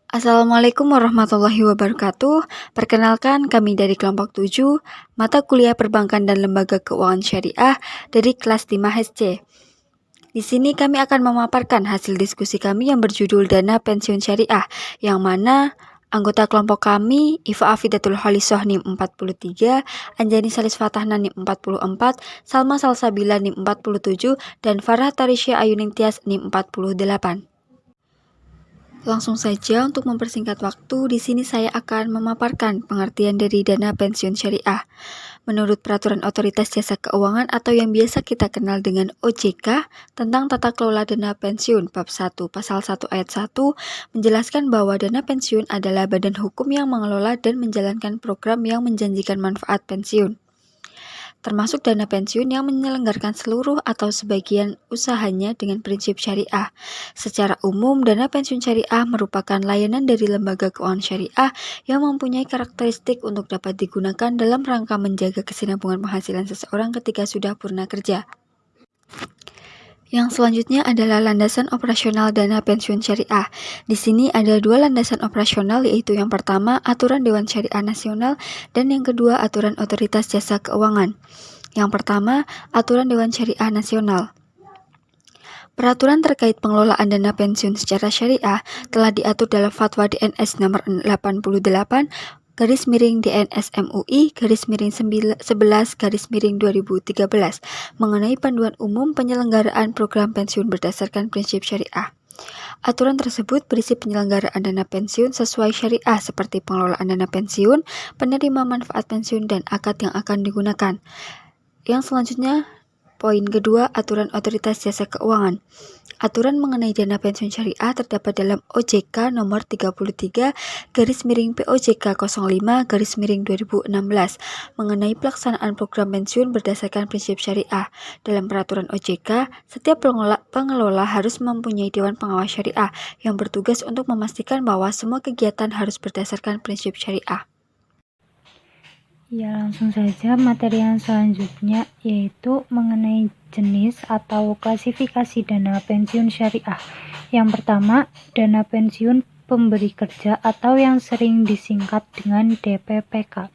Assalamualaikum warahmatullahi wabarakatuh. Perkenalkan, kami dari kelompok 7, mata kuliah perbankan dan lembaga keuangan syariah dari kelas 5 HC. Di sini kami akan memaparkan hasil diskusi kami yang berjudul Dana Pensiun Syariah, yang mana anggota kelompok kami, Iva Afidatul Holisoh NIM 43, Anjani Salis Fatahna NIM 44, Salma Salsabila NIM 47, dan Farah Tarisya Ayuning Tias NIM 48. Langsung saja untuk mempersingkat waktu, di sini saya akan memaparkan pengertian dari dana pensiun syariah. Menurut Peraturan Otoritas Jasa Keuangan atau yang biasa kita kenal dengan OJK tentang tata kelola dana pensiun bab 1 pasal 1 ayat 1 menjelaskan bahwa dana pensiun adalah badan hukum yang mengelola dan menjalankan program yang menjanjikan manfaat pensiun, termasuk dana pensiun yang menyelenggarakan seluruh atau sebagian usahanya dengan prinsip syariah. Secara umum, dana pensiun syariah merupakan layanan dari lembaga keuangan syariah yang mempunyai karakteristik untuk dapat digunakan dalam rangka menjaga kesinambungan penghasilan seseorang ketika sudah purna kerja. Yang selanjutnya adalah landasan operasional dana pensiun syariah. Di sini ada dua landasan operasional, yaitu yang pertama Aturan Dewan Syariah Nasional dan yang kedua Aturan Otoritas Jasa Keuangan. Yang pertama, Aturan Dewan Syariah Nasional. Peraturan terkait pengelolaan dana pensiun secara syariah telah diatur dalam Fatwa DNS nomor 88 garis miring DNS MUI garis miring 11 garis miring 2013 mengenai panduan umum penyelenggaraan program pensiun berdasarkan prinsip syariah. Aturan tersebut berisi penyelenggaraan dana pensiun sesuai syariah seperti pengelolaan dana pensiun, penerima manfaat pensiun, dan akad yang akan digunakan. Yang selanjutnya, poin kedua, Aturan Otoritas Jasa Keuangan. Aturan mengenai dana pensiun syariah terdapat dalam OJK nomor 33 garis miring POJK 05 garis miring 2016 mengenai pelaksanaan program pensiun berdasarkan prinsip syariah. Dalam peraturan OJK, setiap pengelola harus mempunyai Dewan Pengawas Syariah yang bertugas untuk memastikan bahwa semua kegiatan harus berdasarkan prinsip syariah. Ya, langsung saja materi yang selanjutnya yaitu mengenai jenis atau klasifikasi dana pensiun syariah. Yang pertama, dana pensiun pemberi kerja atau yang sering disingkat dengan DPPK.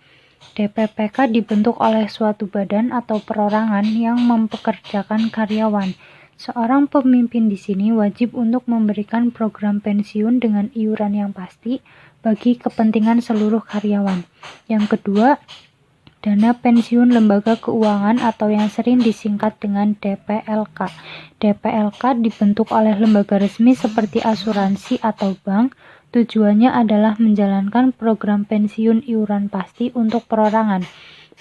DPPK dibentuk oleh suatu badan atau perorangan yang mempekerjakan karyawan. Seorang pemimpin di sini wajib untuk memberikan program pensiun dengan iuran yang pasti bagi kepentingan seluruh karyawan. Yang kedua, dana pensiun lembaga keuangan atau yang sering disingkat dengan DPLK. DPLK dibentuk oleh lembaga resmi seperti asuransi atau bank. Tujuannya adalah menjalankan program pensiun iuran pasti untuk perorangan,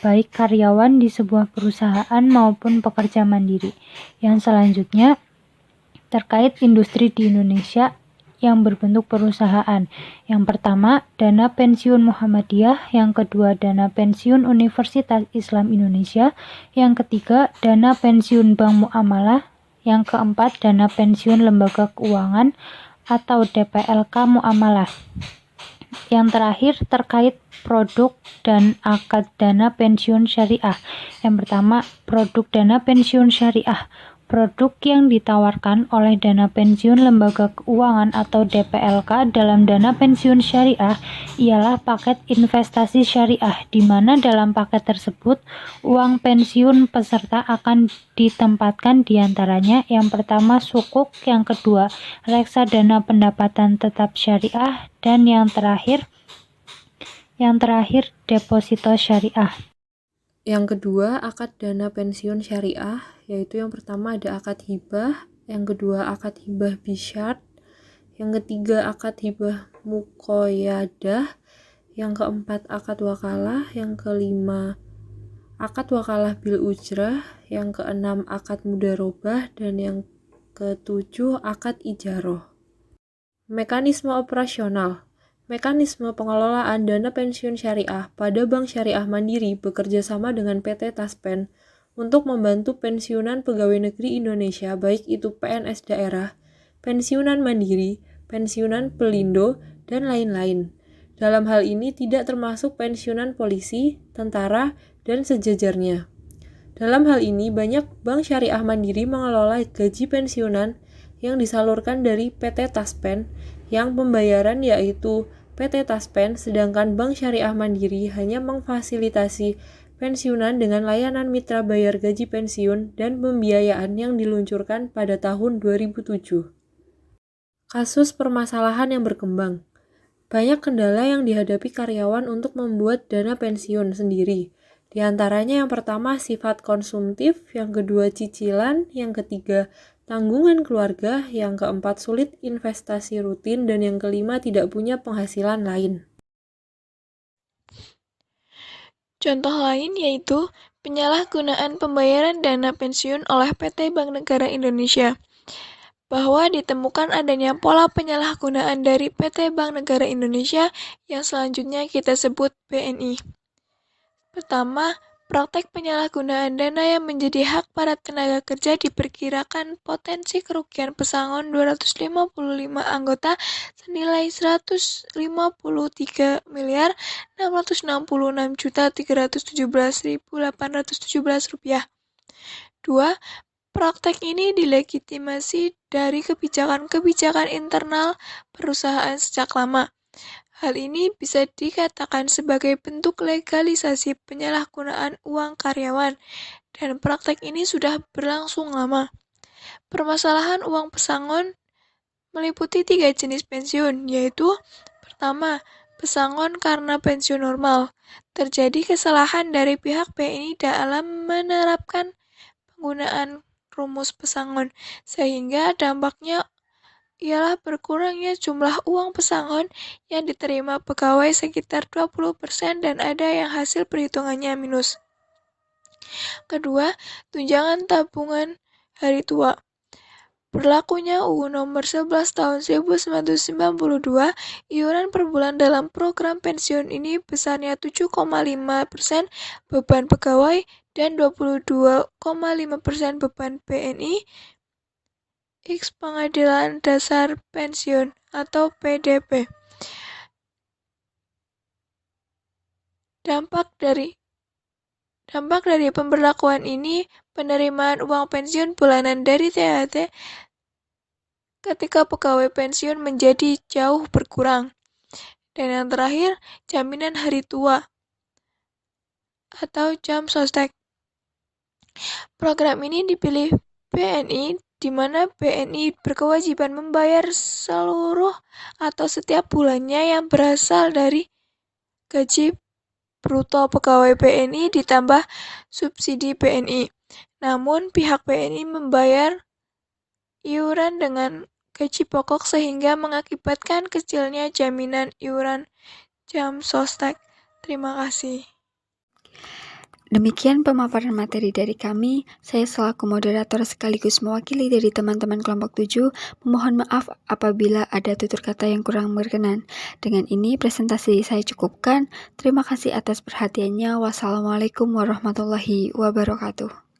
baik karyawan di sebuah perusahaan maupun pekerja mandiri. Yang selanjutnya, terkait industri di Indonesia yang berbentuk perusahaan. Yang pertama, dana pensiun Muhammadiyah. Yang kedua, dana pensiun Universitas Islam Indonesia. Yang ketiga, dana pensiun Bank Muamalah. Yang keempat, dana pensiun lembaga keuangan atau DPLK Muamalah. Yang terakhir, terkait produk dan akad dana pensiun syariah. Yang pertama, produk dana pensiun syariah. Produk yang ditawarkan oleh dana pensiun lembaga keuangan atau DPLK dalam dana pensiun syariah ialah paket investasi syariah, di mana dalam paket tersebut uang pensiun peserta akan ditempatkan diantaranya yang pertama sukuk, yang kedua reksadana pendapatan tetap syariah, dan yang terakhir deposito syariah. Yang kedua, akad dana pensiun syariah, yaitu yang pertama ada akad hibah, yang kedua akad hibah bisyart, yang ketiga akad hibah muqayyadah, yang keempat akad wakalah, yang kelima akad wakalah bil ujrah, yang keenam akad mudarobah, dan yang ketujuh akad ijaroh. Mekanisme operasional. Mekanisme pengelolaan dana pensiun syariah pada Bank Syariah Mandiri bekerja sama dengan PT Taspen untuk membantu pensiunan pegawai negeri Indonesia, baik itu PNS daerah, pensiunan mandiri, pensiunan pelindo, dan lain-lain. Dalam hal ini tidak termasuk pensiunan polisi, tentara, dan sejajarnya. Dalam hal ini, banyak Bank Syariah Mandiri mengelola gaji pensiunan yang disalurkan dari PT Taspen Yang pembayaran yaitu PT Taspen, sedangkan Bank Syariah Mandiri hanya memfasilitasi pensiunan dengan layanan mitra bayar gaji pensiun dan pembiayaan yang diluncurkan pada tahun 2007. Kasus permasalahan yang berkembang. Banyak kendala yang dihadapi karyawan untuk membuat dana pensiun sendiri. Di antaranya yang pertama sifat konsumtif, yang kedua cicilan, yang ketiga tanggungan keluarga, yang keempat sulit investasi rutin, dan yang kelima tidak punya penghasilan lain. Contoh lain yaitu penyalahgunaan pembayaran dana pensiun oleh PT Bank Negara Indonesia, bahwa ditemukan adanya pola penyalahgunaan dari PT Bank Negara Indonesia yang selanjutnya kita sebut BNI. Pertama, praktek penyalahgunaan dana yang menjadi hak para tenaga kerja diperkirakan potensi kerugian pesangon 255 anggota senilai 150,666,317.817 rupiah. 2. Praktek ini dilegitimasi dari kebijakan-kebijakan internal perusahaan sejak lama. Hal ini bisa dikatakan sebagai bentuk legalisasi penyalahgunaan uang karyawan, dan praktek ini sudah berlangsung lama. Permasalahan uang pesangon meliputi 3 jenis pensiun, yaitu pertama, pesangon karena pensiun normal. Terjadi kesalahan dari pihak BNI dalam menerapkan penggunaan rumus pesangon, sehingga dampaknya ialah berkurangnya jumlah uang pesangon yang diterima pegawai sekitar 20% dan ada yang hasil perhitungannya minus. Kedua, tunjangan tabungan hari tua. Berlakunya UU Nomor 11 Tahun 1992, iuran per bulan dalam program pensiun ini besarnya 7,5% beban pegawai dan 22,5% beban BNI X Pengadilan Dasar Pensiun atau PDP. Dampak dari pemberlakuan ini, penerimaan uang pensiun bulanan dari THT ketika pegawai pensiun menjadi jauh berkurang. Dan yang terakhir, jaminan hari tua atau jam sostek. Program ini dipilih BNI, di mana BNI berkewajiban membayar seluruh atau setiap bulannya yang berasal dari gaji bruto pegawai BNI ditambah subsidi BNI. Namun pihak BNI membayar iuran dengan gaji pokok sehingga mengakibatkan kecilnya jaminan iuran jam sostek. Terima kasih. Demikian pemaparan materi dari kami. Saya selaku moderator sekaligus mewakili dari teman-teman kelompok 7 memohon maaf apabila ada tutur kata yang kurang berkenan. Dengan ini presentasi saya cukupkan. Terima kasih atas perhatiannya. Wassalamualaikum warahmatullahi wabarakatuh.